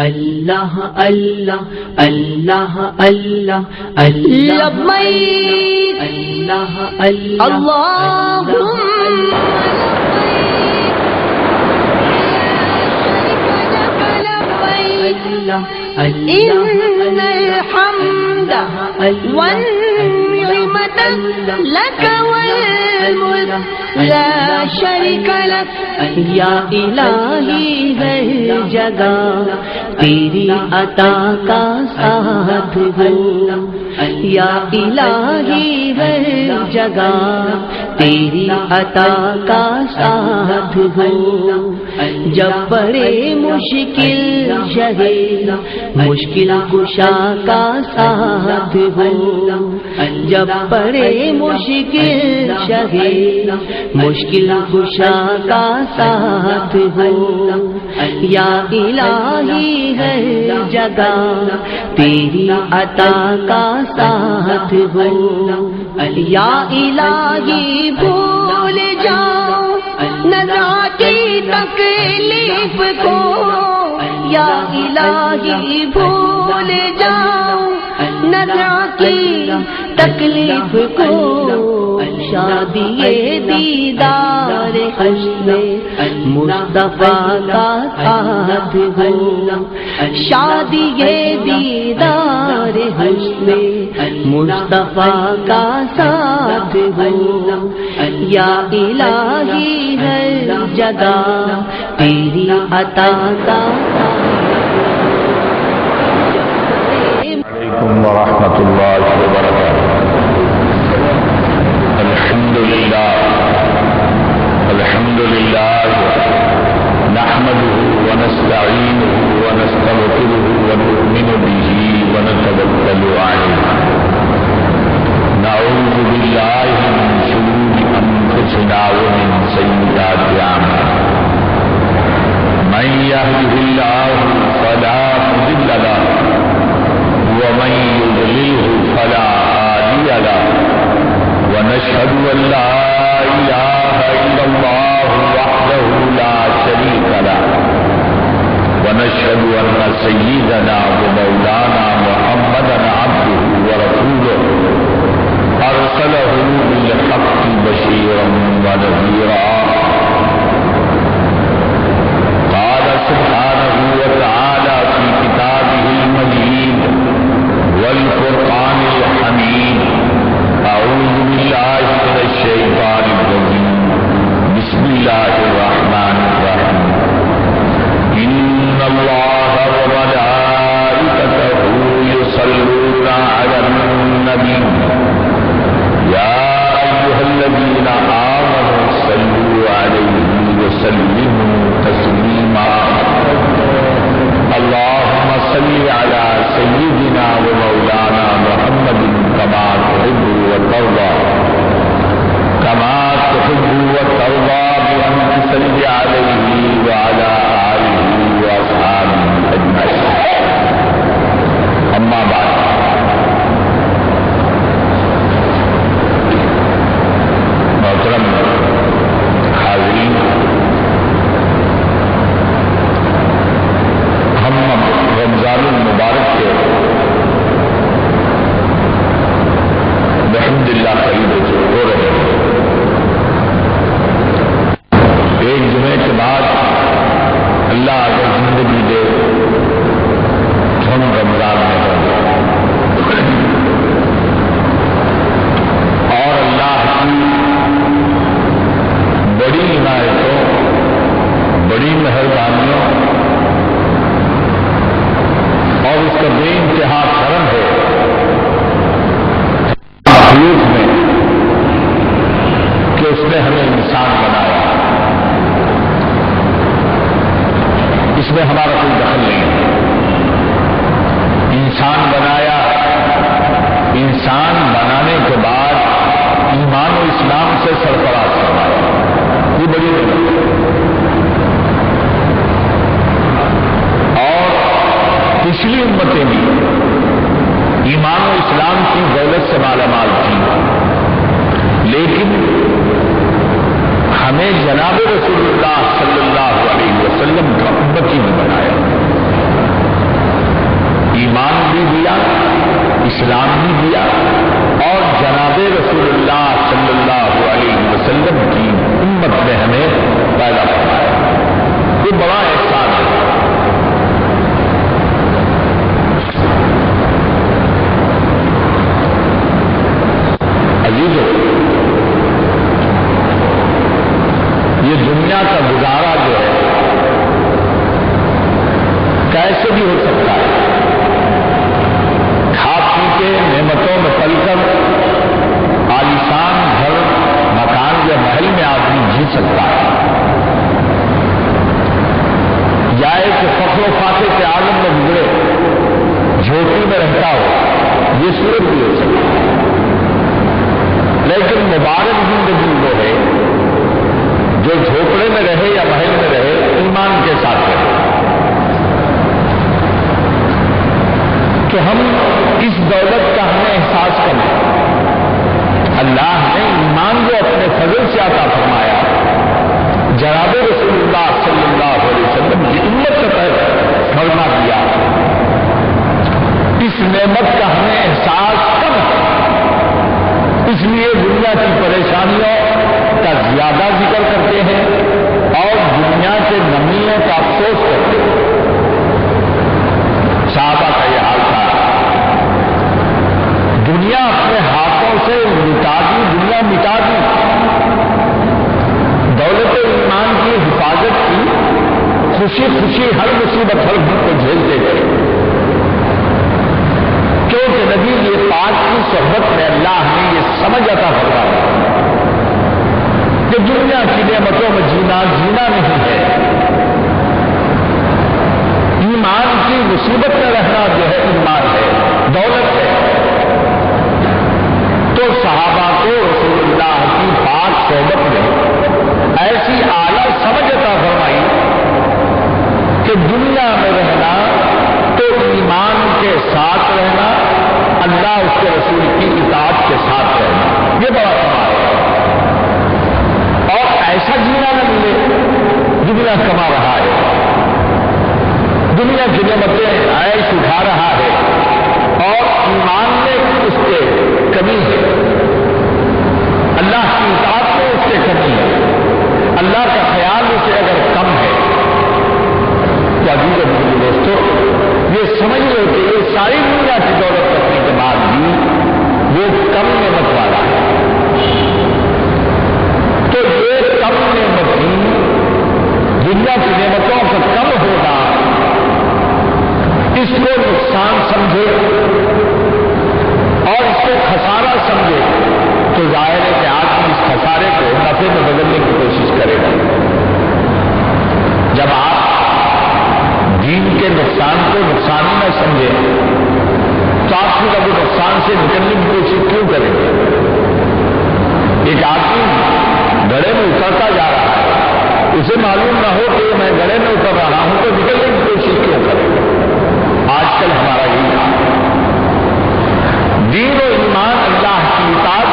اللہ اللہ اللہ اللہ اللہ لبیک اللہ اللہ اللہم ان الحمد والنعمت لک والملک لا شریک لک یا الہی ہر جگہ تیری عطا کا ساتھ ہو، یا الہی ہر جگہ تیری عطا کا ساتھ ہو، جب بڑے مشکل شہے مشکل کشا کا ساتھ ہو، جب بڑے مشکل شہے مشکل کشا کا ساتھ ہو، یا الہی ہر جگہ تیری عطا کا ساتھ ہو، یا الہی بھول جاؤ نظر کی تکلیف کو، یا الہی بھول جاؤ نظر کی تکلیف کو، شادی دیدار حسن مصطفیٰ کا ساتھ ہو، شادی دیدار حسن مصطفیٰ کا ساتھ ہو، یا الہی ہر جگہ تیری عطا کا علیکم ورحمۃ اللہ وبرکاتہ۔ الحمد للہ نحمده ونستعینه ونستغفره ونؤمن به ونتوکل علیہ، نعوذ باللہ من شرور انفسنا ومن سیئات اعمالنا، من یهده اللہ فلا مضل له ومن یضللہ فلا ہادی له، ونشهد ان لا اله الا الله وحده لا شريك له، ونشهد ان سيدنا ومولانا محمدا عبده ورسوله ارسله بالحق بشيرا ونذيرا، قال سبحانه وتعالى في كتابه المجيد والفرقان الحميد، أعوذ بالله من الشيطان الرجيم، بسم الله الرحمن الرحيم، إن الله وملائكته يصلون على النبي، يا أيها الذين آمنوا صلوا عليه وسلموا تسليما، اللهم صل على سيدنا ومولانا محمد كما تحب وترضى، كما تحب وترضى بأن تصلي عليه وعلى آله وأصحابه أجمعين، أما بعد، محترم حاضرین، ہم رمضان المبارک کے الحمدللہ قریب ہو رہے ہیں، ایک جمعے کے بعد اللہ اگر زندگی دے تو ہم رمضان میں ہوں گے، اور اللہ کی بڑی عنایتوں بڑی مہربانیوں اور اس کا بے انتہا کرم ہے مخلوق میں کہ اس نے ہمیں انسان بنایا، اس میں ہمارا کوئی دخل نہیں ہے، انسان بنایا، انسان بنانے کے بعد ایمان و اسلام سے سرفراز کروایا، یہ بڑی بات ہے، اور پچھلی امتیں بھی ایمان و اسلام کی دولت سے مالا مال تھی، لیکن ہمیں جناب رسول اللہ صلی اللہ علیہ وسلم کا امتی نے بنایا، آفات عالم میں گزرے، جھوپڑی میں رہتا ہو، یہ صورت بھی ہو سکتی ہے۔ لیکن مبارک زندگی وہ ہے جو جھوپڑے میں رہے یا محل میں رہے، ایمان کے ساتھ رہے۔ تو ہم اس دولت کا ہمیں احساس کریں۔ اللہ نے ایمان کو اپنے فضل سے عطا فرمایا، جناب رسول اللہ صلی اللہ علیہ وسلم کی امت سے فرما دیا، اس نعمت کا ہمیں احساس کم ہے، اس لیے دنیا کی پریشانیوں کا زیادہ ذکر کرتے ہیں اور دنیا کے نمیوں کا افسوس کرتے ہیں۔ صحابہ کا یہ حال تھا، دنیا اپنے ہاتھوں سے مٹا دی، دنیا مٹا دی، دولت ایمان کی حفاظت کی، خوشی خوشی ہر مصیبت ہر دکھ کو جھیلتے گئے، کیونکہ نبی یہ پاک کی صحبت میں اللہ نے یہ سمجھ عطا فرمایا کہ دنیا کی نعمتوں میں جینا نہیں ہے، ایمان کی مصیبت میں رہنا جو ہے ایمان ہے، دولت ہے۔ تو صحابہ کو رسول اللہ کی پاک صحبت میں ایسی اعلیٰ سمجھ عطا فرمائی کہ دنیا میں رہنا تو ایمان کے ساتھ رہنا، اللہ اس کے رسول کی اطاعت کے ساتھ رہنا، یہ بڑا کمال ہے۔ اور ایسا جینا نہ ملے، دنیا کما رہا ہے، دنیا کی نعمتیں عیش اٹھا رہا ہے اور ایمان میں اس کے کمی ہے، اللہ کی اطاعت میں اس کے کمی ہے، اللہ کا خیال اسے اگر کم ہے تو عزیز و محترم دوستو، یہ سمجھ لو کہ یہ ساری دنیا کی دولت کرنے کے بعد بھی وہ کم نعمت والا ہے۔ تو یہ کم نعمت ہی دنیا کی نعمتوں کا کم ہونا، اس کو نقصان سمجھے اور اس کو خسارہ سمجھے تو ظاہر ہے کہ آدمی اس خسارے کو نفع میں بدلنے کی کوشش کرے گا۔ جب آپ دین کے نقصان کو نقصان ہی نہ سمجھیں تو آپ پھر ابھی نقصان سے نکلنے کی کوشش کیوں کریں گے؟ ایک آدمی گڑھے میں اترتا جا رہا ہے، اسے معلوم نہ ہو کہ میں گڑھے میں اتر رہا ہوں تو نکلنے کی کوشش کیوں کریں گے؟ آج کل ہمارا یہی دین و ایمان اللہ کی اطاعت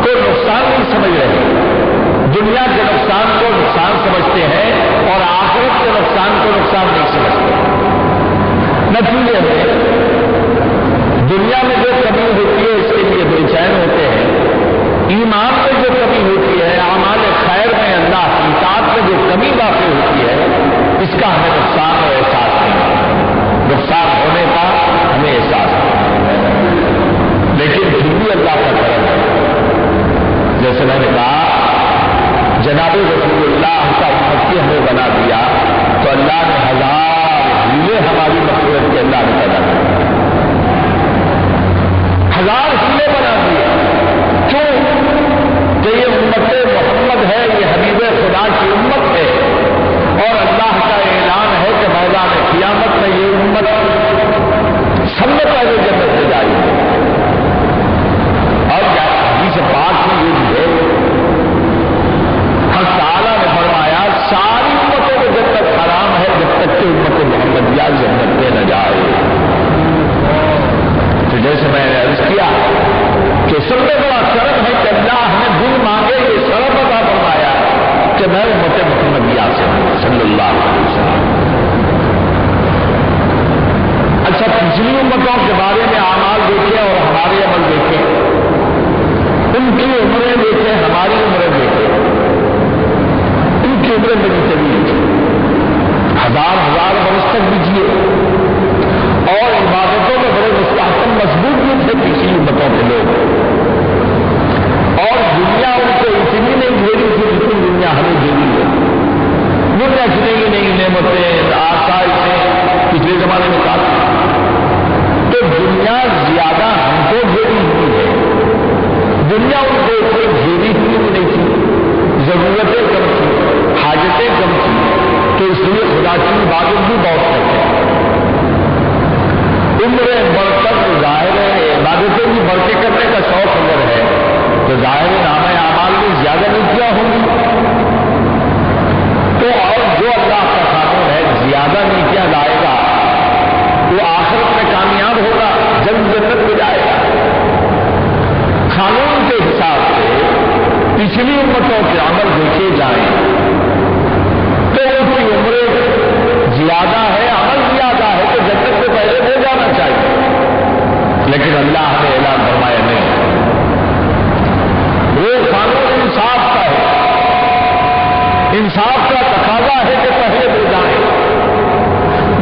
کو نقصان نہیں سمجھ رہے، دنیا کے نقصان کو نقصان سمجھتے ہیں اور آخرت کے نقصان کو نقصان نہیں سمجھتے۔ نتیجے میں دنیا میں جو کمی ہوتی ہے اس کے لیے بے چین ہوتے ہیں، ایمان میں جو کمی ہوتی ہے، اعمال خیر میں اللہ کی اطاعت میں جو کمی واقع ہوتی ہے، اس کا ہمیں نقصان اور احساس نہیں، نقصان ہونے کا ہمیں احساس نہیں، لیکن پھر بھی اللہ کا کرم ہے۔ جیسے میں نے کہا جناب رسول اللہ کا امتی ہمیں بنا دیا تو اللہ نے ہزار ہیلے ہماری مغفرت کے اللہ نے پیدا کر دیا، ہزار ہیلے بنا دیے۔ کیوں کہ یہ امت محمد ہے، یہ حبیب خدا کی امت ہے اور اللہ کا اعلان ہے کہ میدان قیامت میں یہ امت سب سے پہلے جنت میں جائے گی۔ اور حدیث پاک میں یہ بھی ہے، حق تعالیٰ نے فرمایا ساری امتوں کو جنت حرام ہے جب تک کہ امت محمدیہ جنت میں نہ جائے۔ تو جیسے میں نے عرض کیا کہ سب سے بڑا کرم ہے کہ اللہ نے دل مانگے یہ شرف عطا فرمایا کہ میں امت محمدیہ سے ہوں صلی اللہ علیہ وسلم۔ اچھا، پچھلی امتوں کے بارے میں اعمال دیکھیں اور ہمارے عمل دیکھیں، ان کی عمریں دیکھیں، ہماری عمریں دیکھیں، ان کی عمریں بڑی طویل تھی، ہزار ہزار برس تک بھی جیے اور عبادتوں میں بڑے مستحکم مضبوط بھی تھے پچھلی امتوں کے لوگ، اور دنیا ان کو اتنی نہیں گھیری تھی جتنی دنیا ہمیں گھیری ہے۔ دنیا کی نئی نئی نعمتیں آسائشیں پچھلے زمانے میں کہا تو دنیا زیادہ ہم کو گھیری ہوئی ہے، دنیا ان کو اتنی گھیری ہوئی نہیں تھی، ضرورتیں کم تھی، حاجتیں کم تھی، تو اس لیے خدا کی عبادت بھی دنیا لائے گا وہ آخرت میں کامیاب ہوگا، جنت میں جائے گا۔ قانون کے حساب سے پچھلی امتوں کے عمل دیکھے جائیں تو ان کی عمریں زیادہ ہے، عمل زیادہ ہے، تو جنت سے پہلے ہو جانا چاہیے، لیکن اللہ نے اعلان فرمایا نہیں۔ وہ قانون انصاف کا ہے، انصاف کا تقاضا ہے کہ پہلے ہو جائیں،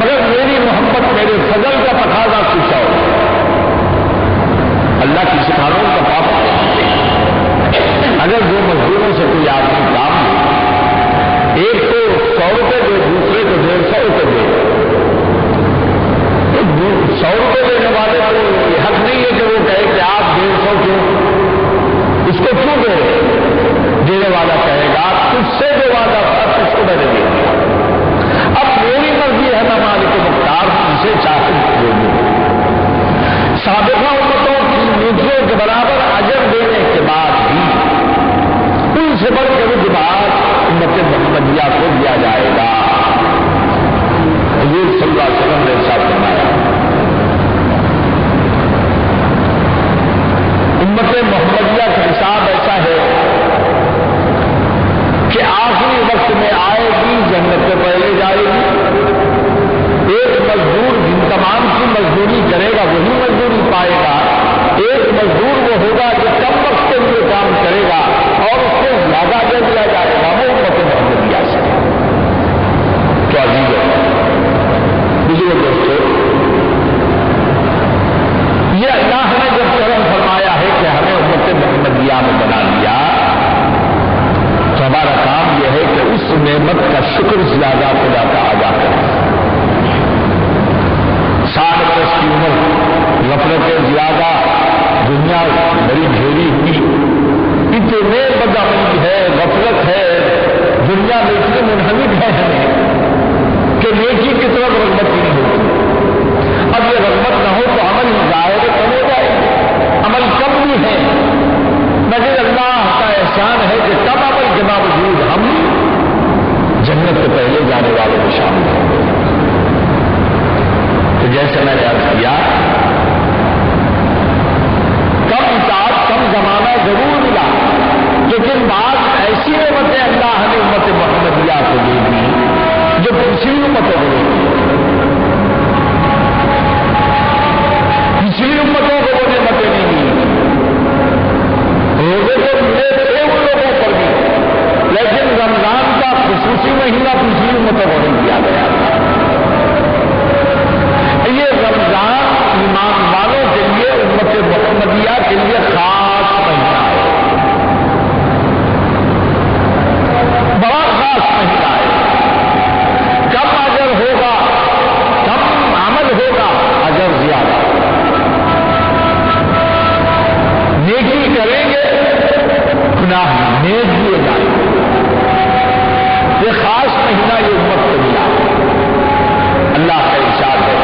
مگر میری محبت میرے فضل کا تقاضا کچھ اور۔ اللہ کسی قانون کا پابند نہیں ہے۔ اگر دو مزدوروں سے کوئی آدمی کام لے، ایک کو 100 روپے دے، دوسرے کو 150 روپے دے، تو 100 روپے دینے والے کو یہ حق نہیں ہے کہ وہ کہے کہ آپ 150 کیوں، اس کو کیوں دے رہے؟ دینے والا کہے گا تجھ سے جو وعدہ تھا تجھ کو میں نے دے دیا، اب میری مرضی ہے، میں مالک مختار ہوں، اسے چاہے دے دوں۔ سابقہ امتوں کی نیکیوں کے برابر اجر دینے کے بعد بھی ان سے بڑھ کر کے بعد امت محمدیہ کو دیا جائے گا۔ حضور صلی اللہ علیہ وسلم نے ارشاد فرمایا امت محمدیہ کا حساب ایسا ہے کہ آخری وقت میں آئے گی، جنت سے پہلے جائے گی۔ ایک مزدور جن تمام کی مزدوری کرے گا وہی مزدوری پائے گا، ایک مزدور وہ ہوگا جو کم وقت کے لیے کام کرے گا اور اس کو زیادہ دے دیا جائے گا، وہ امت محمدیہ سے۔ تو عزیز بزرگ دوستو، یہ اللہ نے جب کرم فرمایا ہے کہ ہمیں امت محمدیہ میں بنا لیا، تو ہمارا کام یہ ہے کہ اس نعمت کا شکر زیادہ خدا کا ادا کریں۔ 60 کی عمر، غفلتیں زیادہ، دنیا بڑی گھیری ہوئی، اتنے بدعملی ہے، غفلت ہے، دنیا میں اتنے منہمک ہے ہمیں کہ نیکی کی طرف رغبت ہی نہیں ہوتی۔ اب یہ رغبت نہ ہو تو عمل ظاہر کم ہو جائے، عمل کم بھی ہے، مگر اللہ کا احسان ہے کہ کم عمل کے باوجود ہم جنت کے پہلے جانے والوں میں شامل ہیں۔ تو جیسے میں نے عرض کیا، کم اطاعت کم زمانہ ضرور ملا، لیکن بعض ایسی نعمتیں اللہ نے امت محمدیہ کو دے دی جو پچھلی امتوں کو دے دی۔ پچھلی امتوں کو وہ نعمتیں نہیں دی، روزے تو ملے تھے ان لوگوں پر بھی، لیکن رمضان کا خصوصی مہینہ پچھلی امتوں کو نہیں دیا گیا۔ یہ رمضان ایمان والوں کے لیے، امت محمدیہ کے لیے خاص مہینہ ہے، بڑا خاص مہینہ ہے۔ کم اجر ہوگا، کم عمل ہوگا، اجر زیادہ۔ نیکی کریں گے، گناہ نیک دیے جائیں گے۔ یہ خاص مہینہ یہ امت کو ملا۔ اللہ کا ارشاد ہے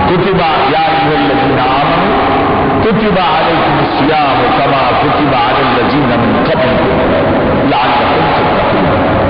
کتب یا ایھا الذین آمنوا کتب علیکم الصیام کما کتب علی الذین من قبلکم لعلکم تتقون۔